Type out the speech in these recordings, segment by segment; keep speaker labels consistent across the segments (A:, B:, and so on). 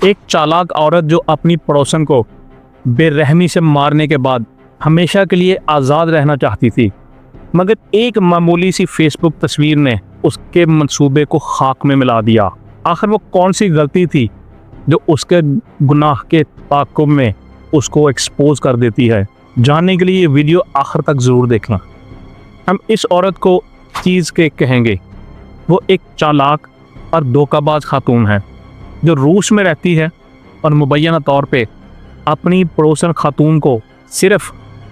A: एक चालाक औरत जो अपनी पड़ोसन को बेरहमी से मारने के बाद हमेशा के लिए आज़ाद रहना चाहती थी, मगर एक मामूली सी फेसबुक तस्वीर ने उसके मंसूबे को खाक में मिला दिया। आखिर वो कौन सी गलती थी जो उसके गुनाह के ताक़ुब में उसको एक्सपोज कर देती है? जानने के लिए ये वीडियो आखिर तक ज़रूर देखना। हम इस औरत को चीज़ केक कहेंगे। वो एक चालाक और धोखाबाज खातून है जो रूस में रहती है और मुबैना तौर पे अपनी पड़ोसन खातून को सिर्फ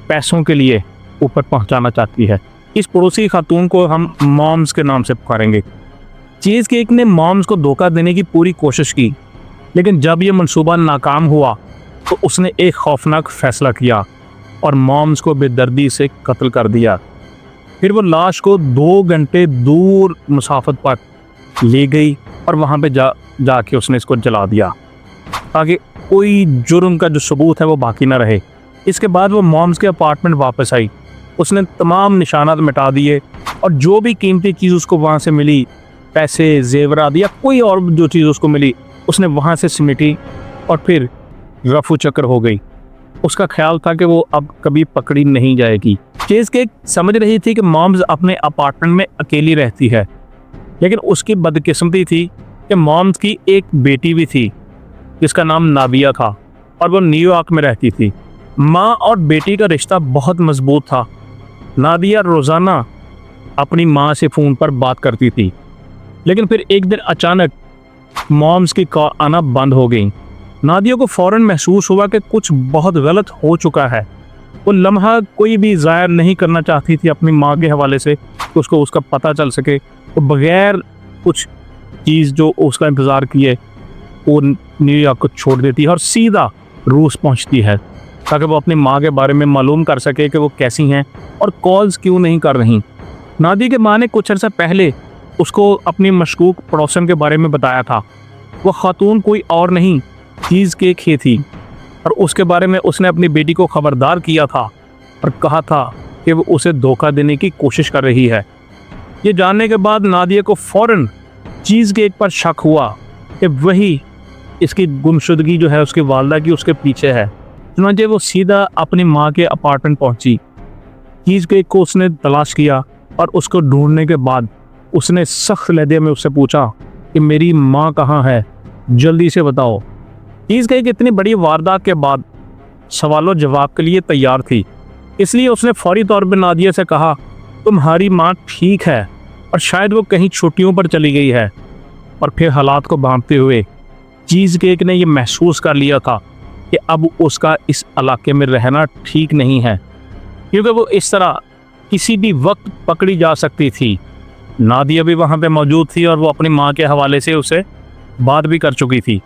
A: पैसों के लिए ऊपर पहुंचाना चाहती है। इस पड़ोसी खातून को हम मॉम्स के नाम से पुकारेंगे। चीज़ केक ने मॉम्स को धोखा देने की पूरी कोशिश की, लेकिन जब ये मंसूबा नाकाम हुआ तो उसने एक खौफनाक फैसला किया और मॉम्स को बेदर्दी से कत्ल कर दिया। फिर वो लाश को 2 घंटे दूर मुसाफत पर ले गई और वहाँ पे जाके उसने इसको जला दिया ताकि कोई जुर्म का जो सबूत है वो बाकी ना रहे। इसके बाद वो मॉम्स के अपार्टमेंट वापस आई। उसने तमाम निशानात मिटा दिए और जो भी कीमती चीज़ उसको वहाँ से मिली, पैसे, जेवरात या कोई और जो चीज़ उसको मिली, उसने वहाँ से सिमटी और फिर रफू चक्कर हो गई। उसका ख्याल था कि वो अब कभी पकड़ी नहीं जाएगी। चीज़ केक समझ रही थी कि मॉम्स अपने अपार्टमेंट में अकेली रहती है, लेकिन उसकी बदकिस्मती थी कि मॉम्स की एक बेटी भी थी जिसका नाम नादिया था और वो न्यूयॉर्क में रहती थी। माँ और बेटी का रिश्ता बहुत मजबूत था। नादिया रोज़ाना अपनी माँ से फ़ोन पर बात करती थी, लेकिन फिर एक दिन अचानक मॉम्स की कॉल आना बंद हो गई। नादिया को फ़ौरन महसूस हुआ कि कुछ बहुत गलत हो चुका है। वो लम्हा कोई भी ज़ाया नहीं करना चाहती थी अपनी माँ के हवाले से कि उसको उसका पता चल सके। तो बग़ैर कुछ चीज़ जो उसका इंतज़ार किए वो न्यूयॉर्क को छोड़ देती है और सीधा रूस पहुंचती है ताकि वो अपनी माँ के बारे में मालूम कर सके कि वो कैसी हैं और कॉल्स क्यों नहीं कर रही। नादिया के माँ ने कुछ अर्सा पहले उसको अपनी मशकूक पड़ोसन के बारे में बताया था। वो खातून कोई और नहीं, चीज़ केक ही थी और उसके बारे में उसने अपनी बेटी को खबरदार किया था और कहा था कि वो उसे धोखा देने की कोशिश कर रही है। ये जानने के बाद नादिया को फ़ौरन चीज़ केक पर शक हुआ कि वही इसकी गुमशुदगी जो है उसकी वालदा की उसके पीछे है। चुनांचे वो सीधा अपनी माँ के अपार्टमेंट पहुंची। चीज़ केक को उसने तलाश किया और उसको ढूंढने के बाद उसने सख्त लहजे में उससे पूछा कि मेरी माँ कहाँ है, जल्दी से बताओ। चीज़ केक इतनी बड़ी वारदात के बाद सवालों जवाब के लिए तैयार थी, इसलिए उसने फौरी तौर पर नादिया से कहा तुम्हारी माँ ठीक है और शायद वो कहीं छुट्टियों पर चली गई है। और फिर हालात को भांपते हुए चीज़ केक ने यह महसूस कर लिया था कि अब उसका इस इलाके में रहना ठीक नहीं है, क्योंकि वो इस तरह किसी भी वक्त पकड़ी जा सकती थी। नादिया भी वहाँ पे मौजूद थी और वो अपनी माँ के हवाले से उसे बात भी कर चुकी थी,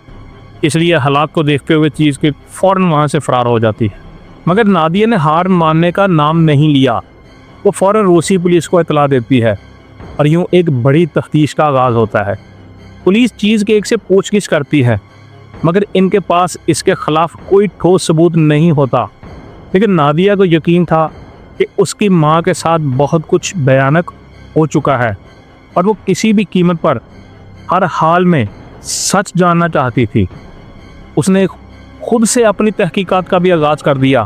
A: इसलिए हालात को देखते हुए चीज़ केक फ़ौरन वहाँ से फ़रार हो जाती है। मगर नादिया ने हार मानने का नाम नहीं लिया। वो फ़ौरन रूसी पुलिस को इतला देती है और यूँ एक बड़ी तफ्तीश का आगाज़ होता है। पुलिस चीज़ केक से पूछगिछ करती है, मगर इनके पास इसके ख़िलाफ़ कोई ठोस सबूत नहीं होता। लेकिन नादिया को यकीन था कि उसकी माँ के साथ बहुत कुछ भयानक हो चुका है और वो किसी भी कीमत पर हर हाल में सच जानना चाहती थी। उसने खुद से अपनी तहकीकात का भी आगाज़ कर दिया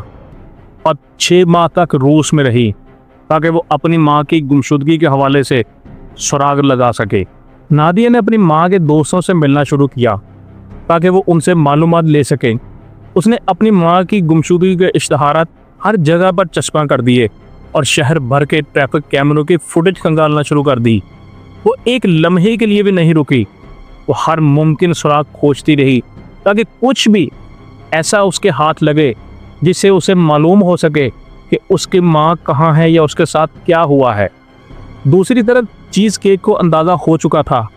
A: और 6 माह तक रूस में रही ताकि वो अपनी माँ की गुमशुदगी के हवाले से सुराग लगा सके। नादिया ने अपनी माँ के दोस्तों से मिलना शुरू किया ताकि वो उनसे मालूमात ले सकें। उसने अपनी माँ की गुमशुदगी के इश्तहारात हर जगह पर चस्पा कर दिए और शहर भर के ट्रैफिक कैमरों की फुटेज खंगालना शुरू कर दी। वो एक लम्हे के लिए भी नहीं रुकी। वो हर मुमकिन सुराग खोजती रही ताकि कुछ भी ऐसा उसके हाथ लगे जिससे उसे मालूम हो सके कि उसकी माँ कहाँ है या उसके साथ क्या हुआ है। दूसरी तरफ चीज़ केक को अंदाज़ा हो चुका था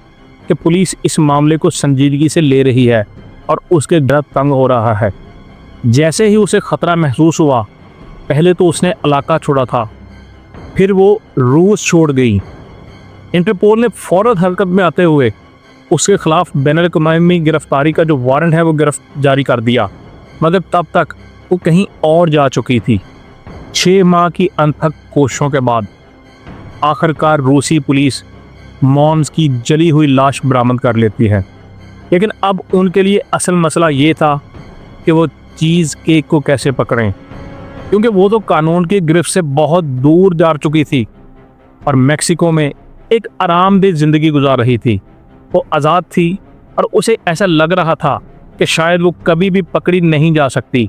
A: कि पुलिस इस मामले को संजीदगी से ले रही है और उसके डर तंग हो रहा है। जैसे ही उसे ख़तरा महसूस हुआ, पहले तो उसने इलाका छोड़ा था, फिर वो रूस छोड़ गई। इंटरपोल ने फ़ौरन हरकत में आते हुए उसके ख़िलाफ़ बैनुल-अक़वामी गिरफ़्तारी का जो वारंट है वो जारी कर दिया, मगर तब तक वो कहीं और जा चुकी थी। 6 माह की अनथक कोशिशों के बाद आखिरकार रूसी पुलिस मॉम्स की जली हुई लाश बरामद कर लेती है। लेकिन अब उनके लिए असल मसला ये था कि वो चीज़ केक को कैसे पकड़ें, क्योंकि वो तो कानून की गिरफ्त से बहुत दूर जा चुकी थी और मेक्सिको में एक आरामदेह ज़िंदगी गुजार रही थी। वो आज़ाद थी और उसे ऐसा लग रहा था कि शायद वो कभी भी पकड़ी नहीं जा सकती,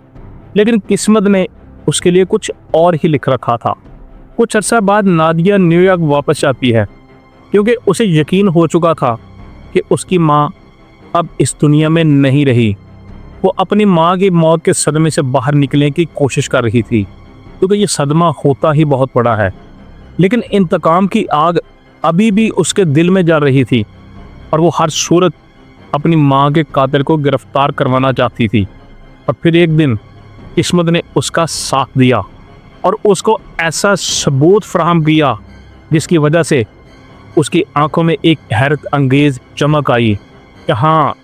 A: लेकिन किस्मत ने उसके लिए कुछ और ही लिख रखा था। कुछ अर्सा बाद नादिया न्यूयॉर्क वापस जाती है, क्योंकि उसे यकीन हो चुका था कि उसकी माँ अब इस दुनिया में नहीं रही। वो अपनी माँ की मौत के सदमे से बाहर निकलने की कोशिश कर रही थी, क्योंकि ये सदमा होता ही बहुत बड़ा है। लेकिन इंतकाम की आग अभी भी उसके दिल में जल रही थी और वो हर सूरत अपनी माँ के कातिल को गिरफ्तार करवाना चाहती थी। और फिर एक दिन किस्मत ने उसका साथ दिया और उसको ऐसा सबूत फराहम किया जिसकी वजह से उसकी आंखों में एक हैरत अंगेज चमक आई कि हाँ,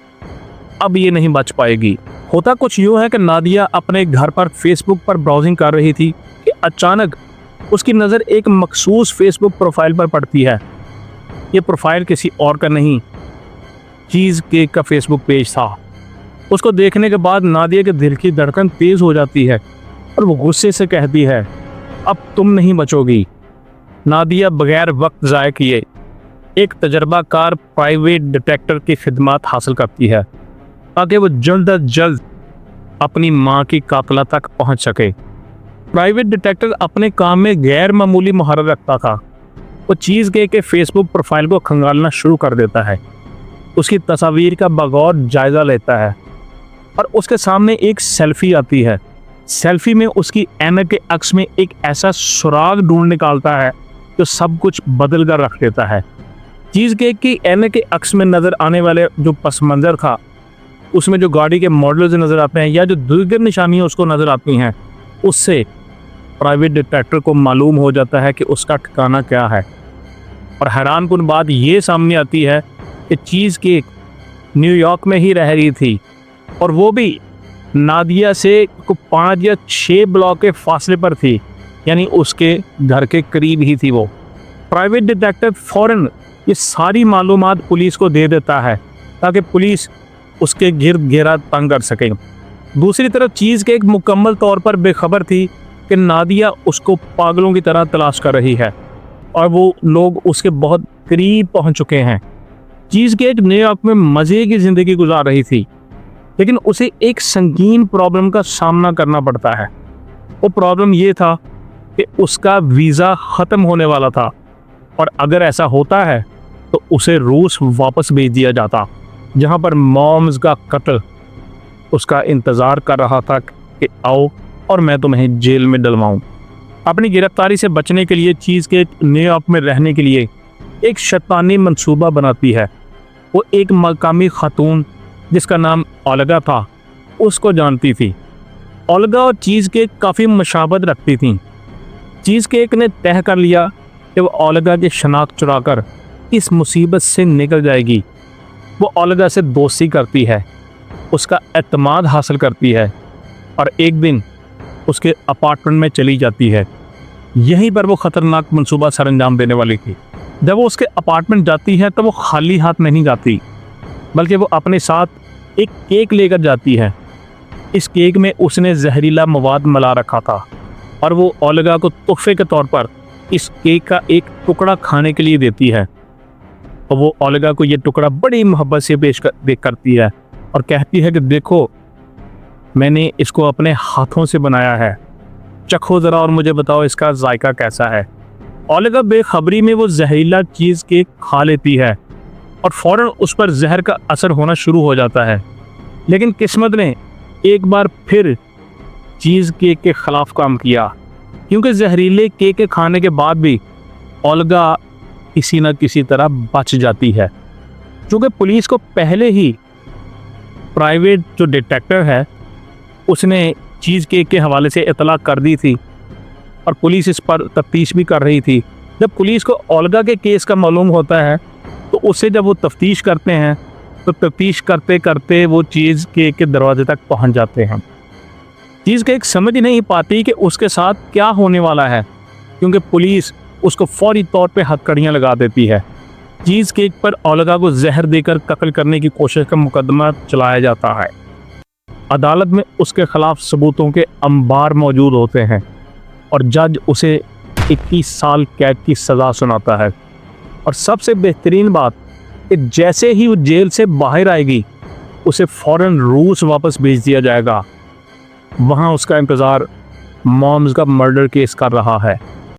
A: अब ये नहीं बच पाएगी। होता कुछ यूँ है कि नादिया अपने घर पर फेसबुक पर ब्राउजिंग कर रही थी कि अचानक उसकी नज़र एक मखसूस फेसबुक प्रोफाइल पर पड़ती है। ये प्रोफाइल किसी और का नहीं, चीज़ केक का फेसबुक पेज था। उसको देखने के बाद नादिया के दिल की धड़कन तेज़ हो जाती है और वो गुस्से से कहती है, अब तुम नहीं बचोगी। नादिया बगैर वक्त ज़ाय किए एक तजर्बाकार प्राइवेट डिटेक्टर की खिदमत हासिल करती है ताकि वो जल्द अज जल्द अपनी माँ की कातला तक पहुँच सके। प्राइवेट डिटेक्टर अपने काम में गैर मामूली महारत रखता था। वो चीज़ के फेसबुक प्रोफाइल को खंगालना शुरू कर देता है, उसकी तस्वीर का बगौर जायज़ा लेता है और उसके सामने एक सेल्फी आती है। सेल्फी में उसकी ऐनक के अक्स में एक ऐसा सुराग ढूंढ निकालता है जो सब कुछ बदल कर रख देता है। चीज़ केक की ऐनक के अक्स में नज़र आने वाले जो पस मंज़र था, उसमें जो गाड़ी के मॉडल्स नज़र आते हैं या जो दीगर निशानियाँ उसको नज़र आती हैं, उससे प्राइवेट डिटेक्टर को मालूम हो जाता है कि उसका ठिकाना क्या है। और हैरानकुन बात ये सामने आती है कि चीज़ केक न्यूयॉर्क में ही रह रही थी और वो भी नादिया से 5 या 6 ब्लॉक के फासले पर थी, यानी उसके घर के करीब ही थी वो। प्राइवेट डिटेक्टिव फ़ौरन ये सारी मालूमात पुलिस को दे देता है ताकि पुलिस उसके गिर्द घेरा तंग कर सके। दूसरी तरफ चीज़ केक मुकम्मल तौर पर बेखबर थी कि नादिया उसको पागलों की तरह तलाश कर रही है और वो लोग उसके बहुत करीब पहुंच चुके हैं। चीज़ केक न्यूयॉर्क में मज़े की ज़िंदगी गुजार रही थी, लेकिन उसे एक संगीन प्रॉब्लम का सामना करना पड़ता है। वो प्रॉब्लम ये था कि उसका वीज़ा ख़त्म होने वाला था और अगर ऐसा होता है तो उसे रूस वापस भेज दिया जाता, जहाँ पर मॉम्स का कत्ल उसका इंतज़ार कर रहा था कि आओ और मैं तुम्हें जेल में डलवाऊं। अपनी गिरफ्तारी से बचने के लिए चीज़ के न्यूयॉर्क में रहने के लिए एक शैतानी मंसूबा बनाती है। वो एक मकामी खातून जिसका नाम ओल्गा था, उसको जानती थी। ओल्गा और चीज़ केक काफ़ी मुशाबत रखती थीं। चीज़ केक ने तय कर लिया कि वो ओल्गा की शनाख्त चुराकर इस मुसीबत से निकल जाएगी। वो ओल्गा से दोस्ती करती है, उसका एतमाद हासिल करती है और एक दिन उसके अपार्टमेंट में चली जाती है। यहीं पर वो ख़तरनाक मंसूबा सरअंजाम देने वाली थी। जब वो उसके अपार्टमेंट जाती है तो वो खाली हाथ नहीं जाती, बल्कि वो अपने साथ एक केक लेकर जाती है। इस केक में उसने जहरीला मवाद मिला रखा था और वो ओल्गा को तोहफे के तौर पर इस केक का एक टुकड़ा खाने के लिए देती है। और वो ओल्गा को ये टुकड़ा बड़ी मोहब्बत से पेश करती है और कहती है कि देखो, मैंने इसको अपने हाथों से बनाया है, चखो ज़रा और मुझे बताओ इसका जायका कैसा है। ओल्गा बेखबरी में वो जहरीला चीज़ केक खा लेती है और फ़ौरन उस पर जहर का असर होना शुरू हो जाता है। लेकिन किस्मत ने एक बार फिर चीज़ केक के ख़िलाफ़ काम किया, क्योंकि जहरीले केक के खाने के बाद भी ओल्गा किसी न किसी तरह बच जाती है। क्योंकि पुलिस को पहले ही प्राइवेट जो डिटेक्टिव है उसने चीज़ केक के हवाले से इतला कर दी थी और पुलिस इस पर तफ्तीश भी कर रही थी। जब पुलिस को ओल्गा के केस का मालूम होता है तो उससे जब वो तफ्तीश करते हैं तो तफ्तीश करते करते वो चीज़ केक के दरवाजे तक पहुंच जाते हैं। चीज़ केक समझ नहीं पाती कि उसके साथ क्या होने वाला है, क्योंकि पुलिस उसको फौरी तौर पे हथकड़ियाँ लगा देती है चीज़ केक पर ओल्गा को जहर देकर कत्ल करने की कोशिश का मुकदमा चलाया जाता है। अदालत में उसके खिलाफ सबूतों के अंबार मौजूद होते हैं और जज उसे 21 साल कैद की सज़ा सुनाता है। और सबसे बेहतरीन बात कि जैसे ही वो जेल से बाहर आएगी उसे फ़ौरन रूस वापस भेज दिया जाएगा। वहाँ उसका इंतज़ार मॉम्स का मर्डर केस कर रहा है।